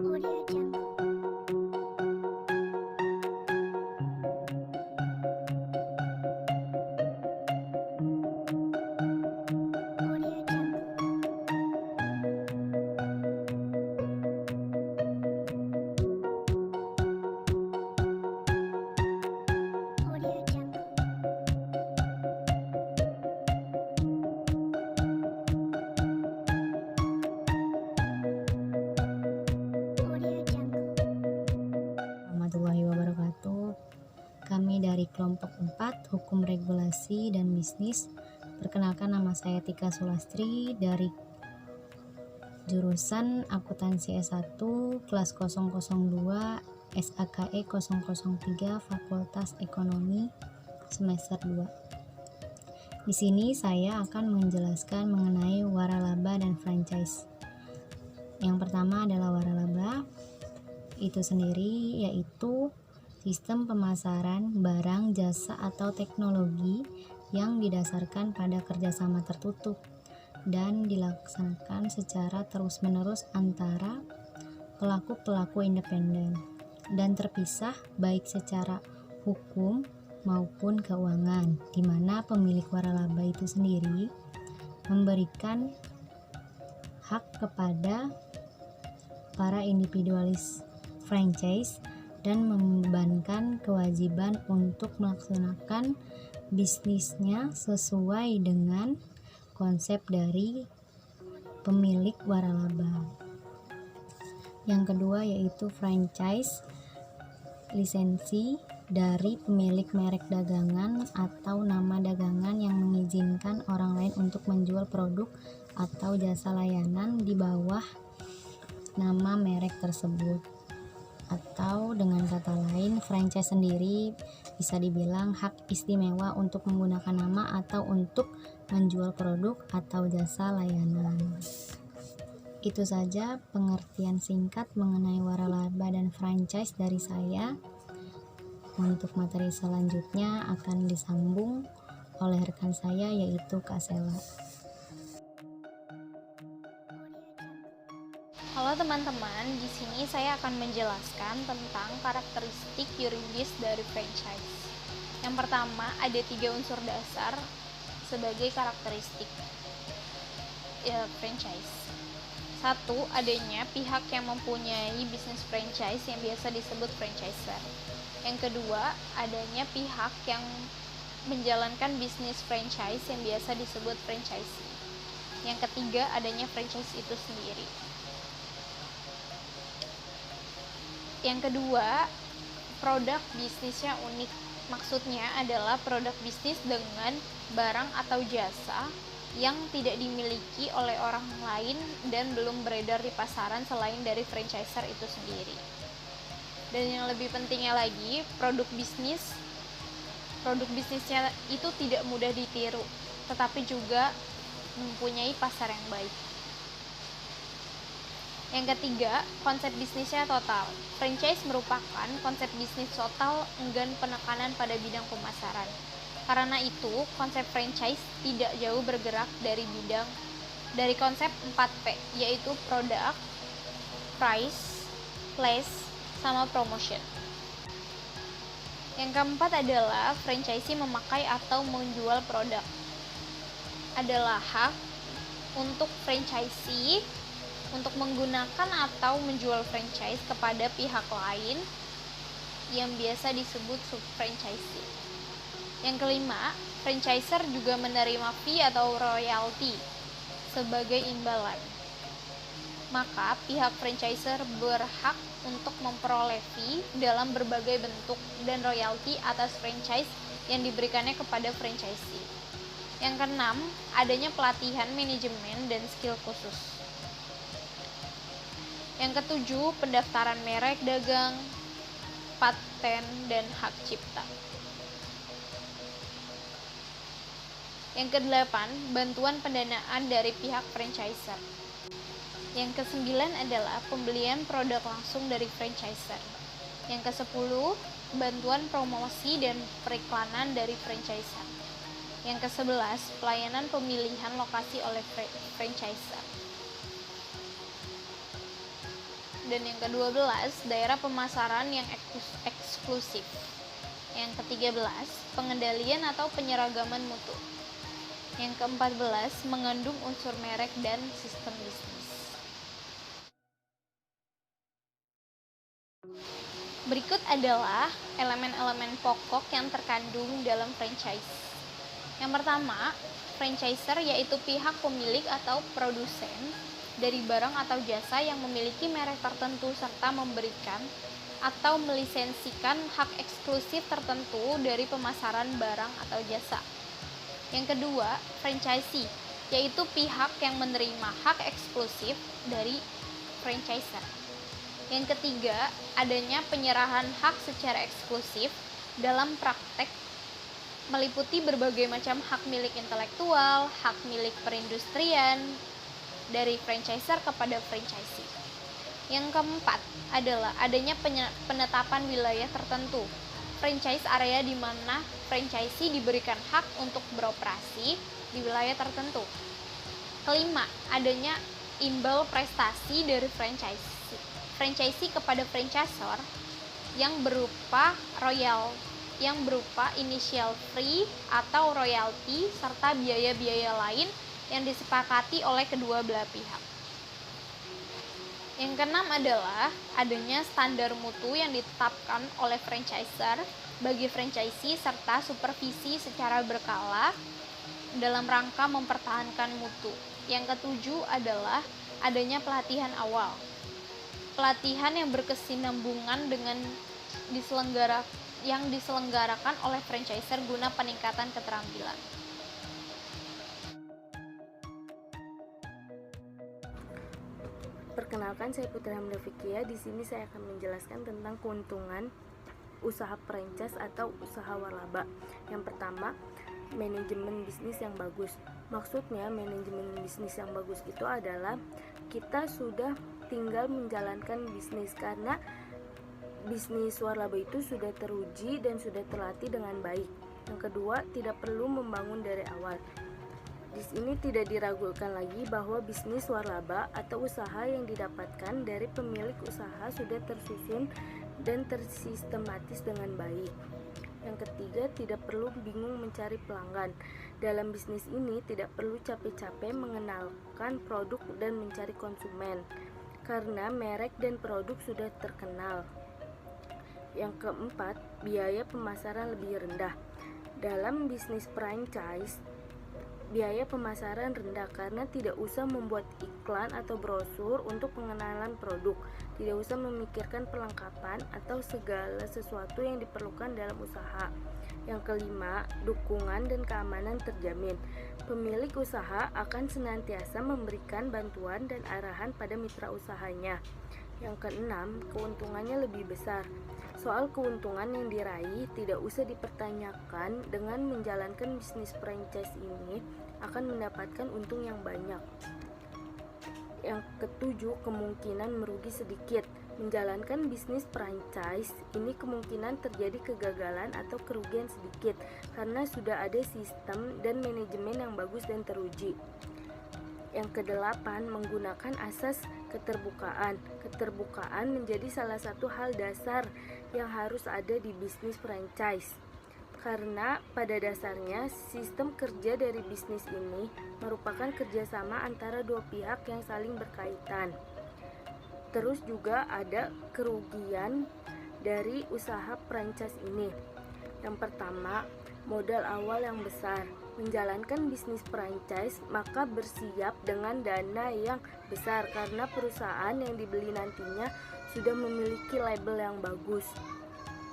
Audio Jungle. Audio Jungle. Audio Jungle. Audio Jungle. Warahmatullahi wabarakatuh. Kami dari kelompok 4 Hukum Regulasi dan Bisnis. Perkenalkan, nama saya Tika Sulastri dari jurusan Akuntansi S1 kelas 002 SAKE 003 Fakultas Ekonomi semester 2. Di sini saya akan menjelaskan mengenai waralaba dan franchise. Yang pertama adalah waralaba. Itu sendiri yaitu sistem pemasaran barang, jasa, atau teknologi yang didasarkan pada kerjasama tertutup dan dilaksanakan secara terus-menerus antara pelaku-pelaku independen dan terpisah baik secara hukum maupun keuangan, di mana pemilik waralaba itu sendiri memberikan hak kepada para individualis franchise dan membebankan kewajiban untuk melaksanakan bisnisnya sesuai dengan konsep dari pemilik waralaba. Yang kedua yaitu franchise, lisensi dari pemilik merek dagangan atau nama dagangan yang mengizinkan orang lain untuk menjual produk atau jasa layanan di bawah nama merek tersebut. Atau dengan kata lain, franchise sendiri bisa dibilang hak istimewa untuk menggunakan nama atau untuk menjual produk atau jasa layanan. Itu saja pengertian singkat mengenai waralaba dan franchise dari saya. Untuk materi selanjutnya akan disambung oleh rekan saya yaitu Kak Sela. Halo teman-teman, di sini saya akan menjelaskan tentang karakteristik yuridis dari franchise. Yang pertama, ada 3 unsur dasar sebagai karakteristik franchise. 1. Adanya pihak yang mempunyai bisnis franchise yang biasa disebut franchiser. Yang kedua, adanya pihak yang menjalankan bisnis franchise yang biasa disebut franchisee. Yang ketiga, adanya franchise itu sendiri. Yang kedua, produk bisnisnya unik. Maksudnya adalah produk bisnis dengan barang atau jasa yang tidak dimiliki oleh orang lain dan belum beredar di pasaran selain dari franchiser itu sendiri. Dan yang lebih pentingnya lagi, produk bisnisnya itu tidak mudah ditiru, tetapi juga mempunyai pasar yang baik. Yang ketiga, konsep bisnisnya total. Franchise merupakan konsep bisnis total enggan penekanan pada bidang pemasaran. Karena itu, konsep franchise tidak jauh bergerak dari konsep 4P, yaitu product, price, place, sama promotion. Yang keempat adalah franchisee memakai atau menjual produk. Adalah hak untuk franchisee untuk menggunakan atau menjual franchise kepada pihak lain yang biasa disebut sub-franchisee. Yang kelima, franchiser juga menerima fee atau royalti sebagai imbalan. Maka pihak franchiser berhak untuk memperoleh fee dalam berbagai bentuk dan royalti atas franchise yang diberikannya kepada franchisee. Yang keenam, adanya pelatihan manajemen dan skill khusus. Yang ketujuh, pendaftaran merek dagang, paten, dan hak cipta. Yang kedelapan, bantuan pendanaan dari pihak franchiser. Yang kesembilan adalah pembelian produk langsung dari franchiser. Yang kesepuluh, bantuan promosi dan periklanan dari franchiser. Yang kesebelas, pelayanan pemilihan lokasi oleh franchiser. Dan yang ke-12, daerah pemasaran yang eksklusif. Yang ke-13, pengendalian atau penyeragaman mutu. Yang ke-14, mengandung unsur merek dan sistem bisnis. Berikut adalah elemen-elemen pokok yang terkandung dalam franchise. Yang pertama, franchiser yaitu pihak pemilik atau produsen dari barang atau jasa yang memiliki merek tertentu serta memberikan atau melisensikan hak eksklusif tertentu dari pemasaran barang atau jasa. Yang kedua, franchisee yaitu pihak yang menerima hak eksklusif dari franchiser. Yang ketiga, adanya penyerahan hak secara eksklusif dalam praktek meliputi berbagai macam hak milik intelektual, hak milik perindustrian dari franchiser kepada franchisee. Yang keempat adalah adanya penetapan wilayah tertentu, franchise area di mana franchisee diberikan hak untuk beroperasi di wilayah tertentu. Kelima, adanya imbal prestasi dari franchisee kepada franchisor yang berupa initial fee atau royalti serta biaya-biaya lain yang disepakati oleh kedua belah pihak. Yang keenam adalah adanya standar mutu yang ditetapkan oleh franchisor bagi franchisee serta supervisi secara berkala dalam rangka mempertahankan mutu. Yang ketujuh adalah adanya pelatihan awal. Pelatihan yang berkesinambungan dengan yang diselenggarakan oleh franchisor guna peningkatan keterampilan. Perkenalkan, saya Putri Hamda Fikia. Di sini saya akan menjelaskan tentang keuntungan usaha franchise atau usaha waralaba. Yang pertama, manajemen bisnis yang bagus. Maksudnya manajemen bisnis yang bagus itu adalah kita sudah tinggal menjalankan bisnis, karena bisnis waralaba itu sudah teruji dan sudah terlatih dengan baik. Yang kedua, tidak perlu membangun dari awal. Di sini tidak diragukan lagi bahwa bisnis waralaba atau usaha yang didapatkan dari pemilik usaha sudah tersusun dan tersistematis dengan baik. Yang ketiga, tidak perlu bingung mencari pelanggan. Dalam bisnis ini tidak perlu capek-capek mengenalkan produk dan mencari konsumen, karena merek dan produk sudah terkenal. Yang keempat, biaya pemasaran lebih rendah. Dalam bisnis franchise, biaya pemasaran rendah karena tidak usah membuat iklan atau brosur untuk pengenalan produk, tidak usah memikirkan perlengkapan atau segala sesuatu yang diperlukan dalam usaha. Yang kelima, dukungan dan keamanan terjamin. Pemilik usaha akan senantiasa memberikan bantuan dan arahan pada mitra usahanya. Yang keenam, keuntungannya lebih besar. Soal keuntungan yang diraih tidak usah dipertanyakan. Dengan menjalankan bisnis franchise ini akan mendapatkan untung yang banyak. Yang ketujuh, kemungkinan merugi sedikit. Menjalankan bisnis franchise ini kemungkinan terjadi kegagalan atau kerugian sedikit karena sudah ada sistem dan manajemen yang bagus dan teruji. Yang kedelapan, menggunakan asas keterbukaan. Keterbukaan menjadi salah satu hal dasar yang harus ada di bisnis franchise. Karena pada dasarnya sistem kerja dari bisnis ini merupakan kerjasama antara dua pihak yang saling berkaitan. Terus juga ada kerugian dari usaha franchise ini. Yang pertama, modal awal yang besar. Menjalankan bisnis franchise maka bersiap dengan dana yang besar karena perusahaan yang dibeli nantinya sudah memiliki label yang bagus.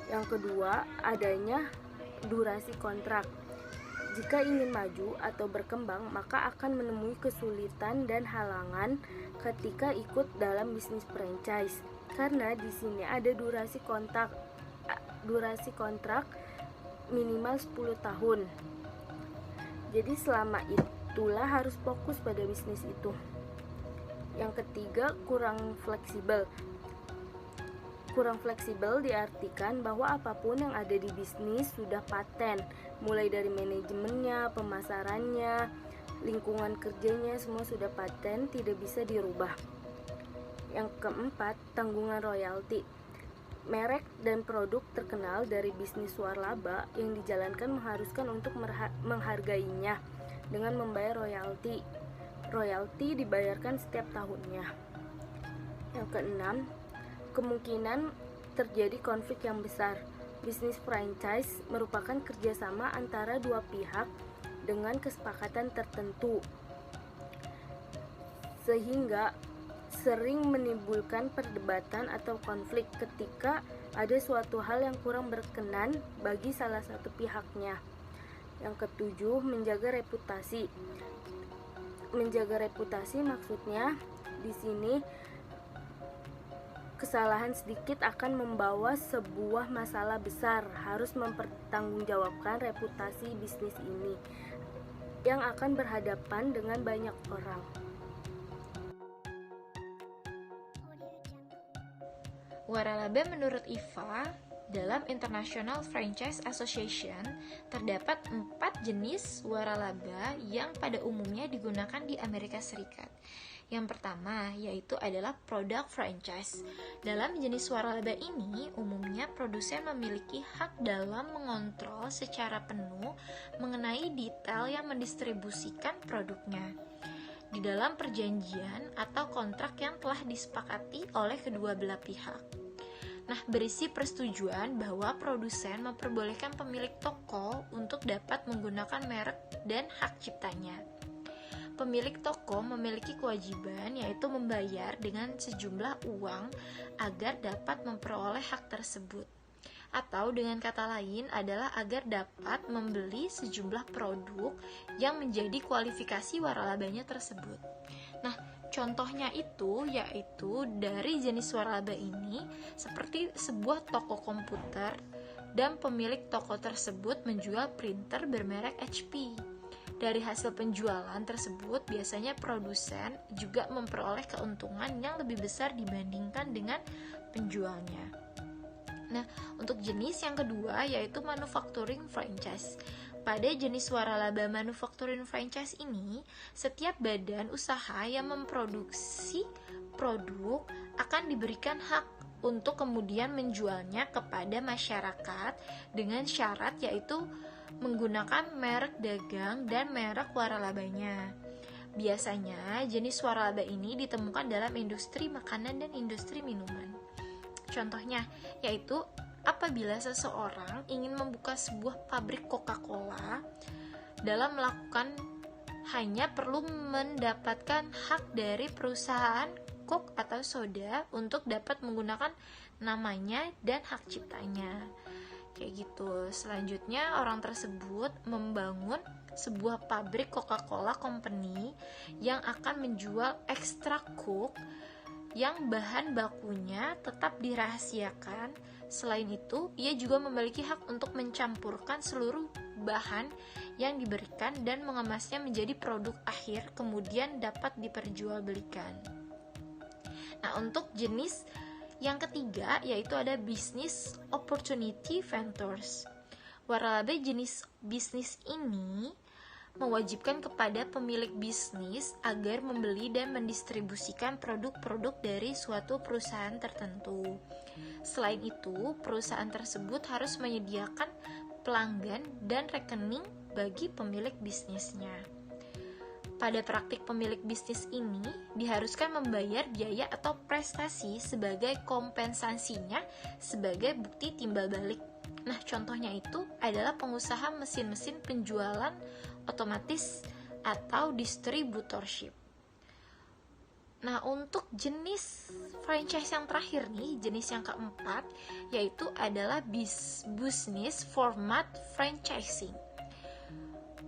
Yang kedua, adanya durasi kontrak. Jika ingin maju atau berkembang, maka akan menemui kesulitan dan halangan ketika ikut dalam bisnis franchise. Karena di sini ada durasi kontrak minimal 10 tahun. Jadi selama itulah harus fokus pada bisnis itu. Yang ketiga, kurang fleksibel. Kurang fleksibel diartikan bahwa apapun yang ada di bisnis sudah paten, mulai dari manajemennya, pemasarannya, lingkungan kerjanya, semua sudah paten, tidak bisa dirubah. Yang keempat, tanggungan royalti. Merek dan produk terkenal dari bisnis waralaba yang dijalankan mengharuskan untuk menghargainya dengan membayar royalti. Royalti dibayarkan setiap tahunnya. Yang keenam, kemungkinan terjadi konflik yang besar. Bisnis franchise merupakan kerjasama antara dua pihak dengan kesepakatan tertentu, sehingga sering menimbulkan perdebatan atau konflik ketika ada suatu hal yang kurang berkenan bagi salah satu pihaknya. Yang ketujuh, menjaga reputasi. Menjaga reputasi maksudnya di sini kesalahan sedikit akan membawa sebuah masalah besar. Harus mempertanggungjawabkan reputasi bisnis ini yang akan berhadapan dengan banyak orang. Waralaba menurut IFA, dalam International Franchise Association, terdapat 4 jenis waralaba yang pada umumnya digunakan di Amerika Serikat. Yang pertama yaitu adalah product franchise. Dalam jenis waralaba ini, umumnya produsen memiliki hak dalam mengontrol secara penuh mengenai detail yang mendistribusikan produknya di dalam perjanjian atau kontrak yang telah disepakati oleh kedua belah pihak. Nah, berisi persetujuan bahwa produsen memperbolehkan pemilik toko untuk dapat menggunakan merek dan hak ciptanya. Pemilik toko memiliki kewajiban yaitu membayar dengan sejumlah uang agar dapat memperoleh hak tersebut. Atau dengan kata lain adalah agar dapat membeli sejumlah produk yang menjadi kualifikasi waralabanya tersebut. Nah, contohnya itu yaitu dari jenis waralaba ini seperti sebuah toko komputer dan pemilik toko tersebut menjual printer bermerek HP. Dari hasil penjualan tersebut biasanya produsen juga memperoleh keuntungan yang lebih besar dibandingkan dengan penjualnya. Nah, untuk jenis yang kedua yaitu manufacturing franchise. Pada jenis waralaba manufacturing franchise ini, setiap badan usaha yang memproduksi produk akan diberikan hak untuk kemudian menjualnya kepada masyarakat dengan syarat yaitu menggunakan merek dagang dan merek waralabanya. Biasanya jenis waralaba ini ditemukan dalam industri makanan dan industri minuman. Contohnya yaitu apabila seseorang ingin membuka sebuah pabrik Coca-Cola, dalam melakukan hanya perlu mendapatkan hak dari perusahaan Coke atau soda untuk dapat menggunakan namanya dan hak ciptanya. Kayak gitu. Selanjutnya orang tersebut membangun sebuah pabrik Coca-Cola Company yang akan menjual ekstrak Coke yang bahan bakunya tetap dirahasiakan. Selain itu, ia juga memiliki hak untuk mencampurkan seluruh bahan yang diberikan dan mengemasnya menjadi produk akhir, kemudian dapat diperjualbelikan. Nah, untuk jenis yang ketiga yaitu ada business opportunity ventures. Waralaba jenis bisnis ini mewajibkan kepada pemilik bisnis agar membeli dan mendistribusikan produk-produk dari suatu perusahaan tertentu. Selain itu, perusahaan tersebut harus menyediakan pelanggan dan rekening bagi pemilik bisnisnya. Pada praktik pemilik bisnis ini diharuskan membayar biaya atau prestasi sebagai kompensasinya sebagai bukti timbal balik. Nah, contohnya itu adalah pengusaha mesin-mesin penjualan otomatis atau distributorship. Nah, untuk jenis franchise yang terakhir nih, jenis yang keempat yaitu adalah business format franchising.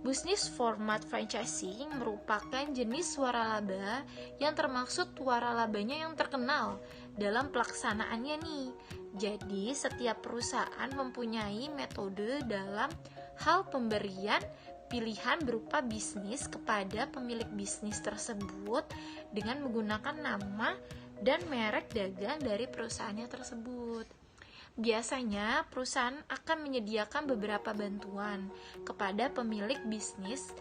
Business format franchising merupakan jenis waralaba yang termaksud waralabanya yang terkenal dalam pelaksanaannya nih. Jadi, setiap perusahaan mempunyai metode dalam hal pemberian pilihan berupa bisnis kepada pemilik bisnis tersebut dengan menggunakan nama dan merek dagang dari perusahaannya tersebut. Biasanya, perusahaan akan menyediakan beberapa bantuan kepada pemilik bisnis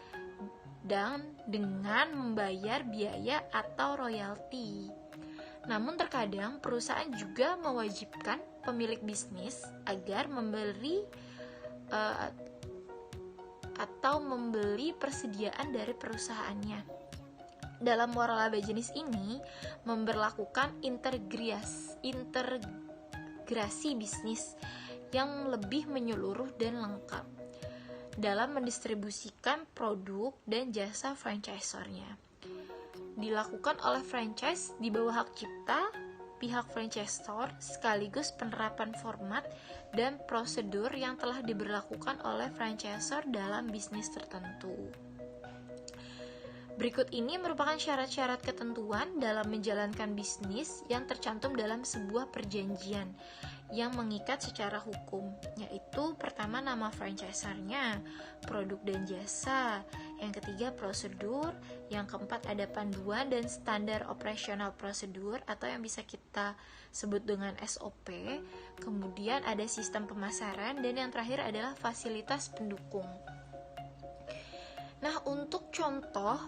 dan dengan membayar biaya atau royalti. Namun terkadang perusahaan juga mewajibkan pemilik bisnis agar membeli atau membeli persediaan dari perusahaannya. Dalam waralaba jenis ini memberlakukan integrasi bisnis yang lebih menyeluruh dan lengkap dalam mendistribusikan produk dan jasa franchisornya. Dilakukan oleh franchise di bawah hak cipta pihak franchisor sekaligus penerapan format dan prosedur yang telah diberlakukan oleh franchisor dalam bisnis tertentu. Berikut ini merupakan syarat-syarat ketentuan dalam menjalankan bisnis yang tercantum dalam sebuah perjanjian yang mengikat secara hukum, yaitu pertama nama franchisornya, produk dan jasa, yang ketiga prosedur, yang keempat ada panduan dan standar operasional prosedur atau yang bisa kita sebut dengan SOP, kemudian ada sistem pemasaran, dan yang terakhir adalah fasilitas pendukung. Nah, untuk contoh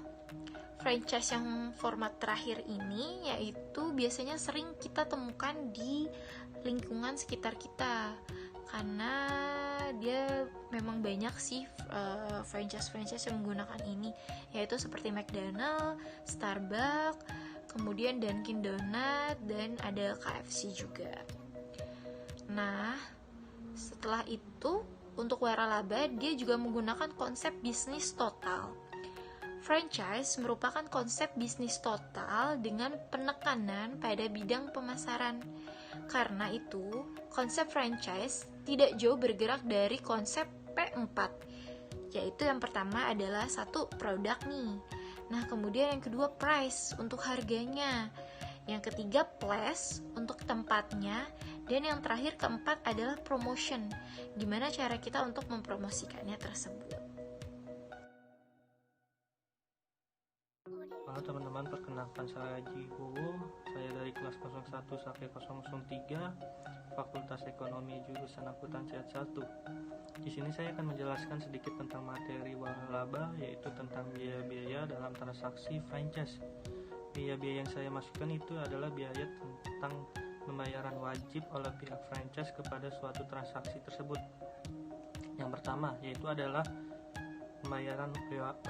franchise yang format terakhir ini yaitu biasanya sering kita temukan di lingkungan sekitar kita karena dia memang banyak sih franchise yang menggunakan ini, yaitu seperti McDonald, Starbucks, kemudian Dunkin Donut, dan ada KFC juga. Nah, setelah itu untuk waralaba dia juga menggunakan konsep bisnis total. Franchise merupakan konsep bisnis total dengan penekanan pada bidang pemasaran. Karena itu, konsep franchise tidak jauh bergerak dari konsep P4, yaitu yang pertama adalah satu produk nih. Nah, kemudian yang kedua price untuk harganya. Yang ketiga place untuk tempatnya, dan yang terakhir keempat adalah promotion. Gimana cara kita untuk mempromosikannya tersebut? Halo teman-teman, perkenalkan saya Haji Bowo. Saya dari kelas 01 sampai 003, Fakultas Ekonomi jurusan Akuntansi 1. Di sini saya akan menjelaskan sedikit tentang materi waralaba, yaitu tentang biaya-biaya dalam transaksi franchise. Biaya-biaya yang saya masukkan itu adalah biaya tentang pembayaran wajib oleh pihak franchise kepada suatu transaksi tersebut. Yang pertama yaitu adalah pembayaran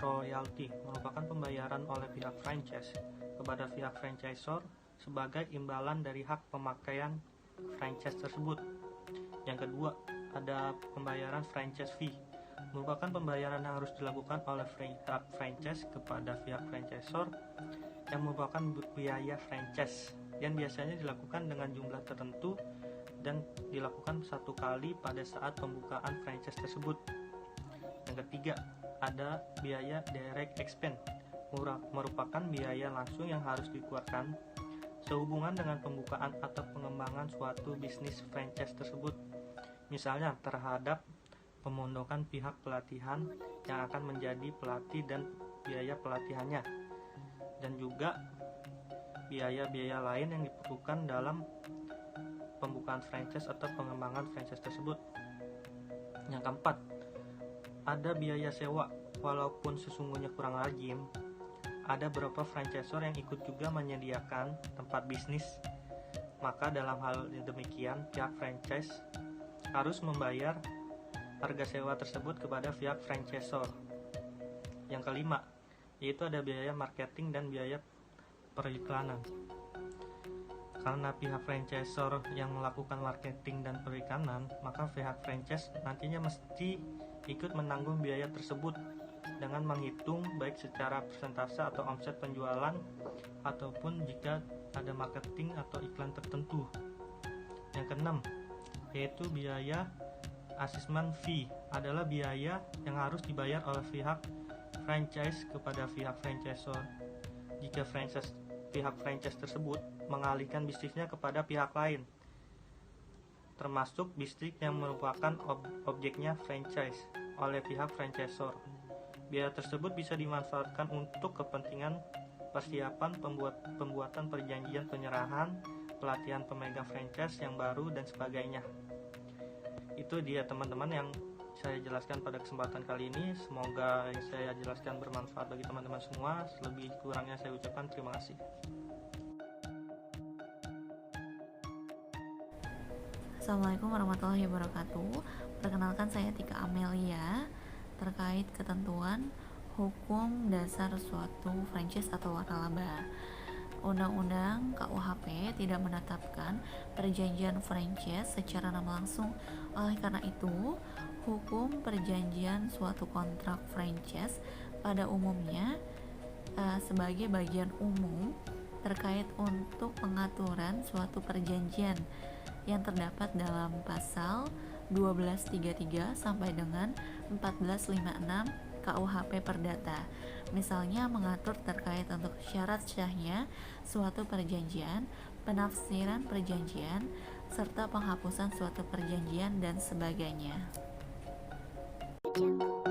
royalti, merupakan pembayaran oleh pihak franchise kepada pihak franchisor sebagai imbalan dari hak pemakaian franchise tersebut. Yang kedua, ada pembayaran franchise fee, merupakan pembayaran yang harus dilakukan oleh pihak franchise kepada pihak franchisor yang merupakan biaya franchise yang biasanya dilakukan dengan jumlah tertentu dan dilakukan satu kali pada saat pembukaan franchise tersebut. Yang ketiga, ada biaya direct expense, merupakan biaya langsung yang harus dikeluarkan sehubungan dengan pembukaan atau pengembangan suatu bisnis franchise tersebut, misalnya terhadap pemondokan pihak pelatihan yang akan menjadi pelatih dan biaya pelatihannya, dan juga biaya-biaya lain yang diperlukan dalam pembukaan franchise atau pengembangan franchise tersebut. Yang keempat, ada biaya sewa. Walaupun sesungguhnya kurang lazim, ada beberapa franchisor yang ikut juga menyediakan tempat bisnis. Maka dalam hal demikian, pihak franchise harus membayar harga sewa tersebut kepada pihak franchisor. Yang kelima, yaitu ada biaya marketing dan biaya periklanan. Karena pihak franchisor yang melakukan marketing dan periklanan, maka pihak franchise nantinya mesti ikut menanggung biaya tersebut dengan menghitung baik secara persentase atau omset penjualan ataupun jika ada marketing atau iklan tertentu. Yang keenam, yaitu biaya assessment fee, adalah biaya yang harus dibayar oleh pihak franchise kepada pihak franchisor jika pihak franchise tersebut mengalihkan bisnisnya kepada pihak lain, termasuk bisnis yang merupakan objeknya franchise oleh pihak franchisor. Biaya tersebut bisa dimanfaatkan untuk kepentingan persiapan pembuatan perjanjian penyerahan, pelatihan pemegang franchise yang baru, dan sebagainya. Itu dia teman-teman yang saya jelaskan pada kesempatan kali ini. Semoga yang saya jelaskan bermanfaat bagi teman-teman semua. Lebih kurangnya saya ucapkan terima kasih. Assalamualaikum warahmatullahi wabarakatuh. Perkenalkan saya Tika Amelia. Terkait ketentuan hukum dasar suatu franchise atau waralaba, Undang-Undang KUHP tidak menetapkan perjanjian franchise secara nama langsung. Oleh karena itu, hukum perjanjian suatu kontrak franchise pada umumnya sebagai bagian umum terkait untuk pengaturan suatu perjanjian yang terdapat dalam pasal 1233 sampai dengan 1456 KUHP Perdata. Misalnya mengatur terkait untuk syarat syahnya suatu perjanjian, penafsiran perjanjian, serta penghapusan suatu perjanjian dan sebagainya. Jungle.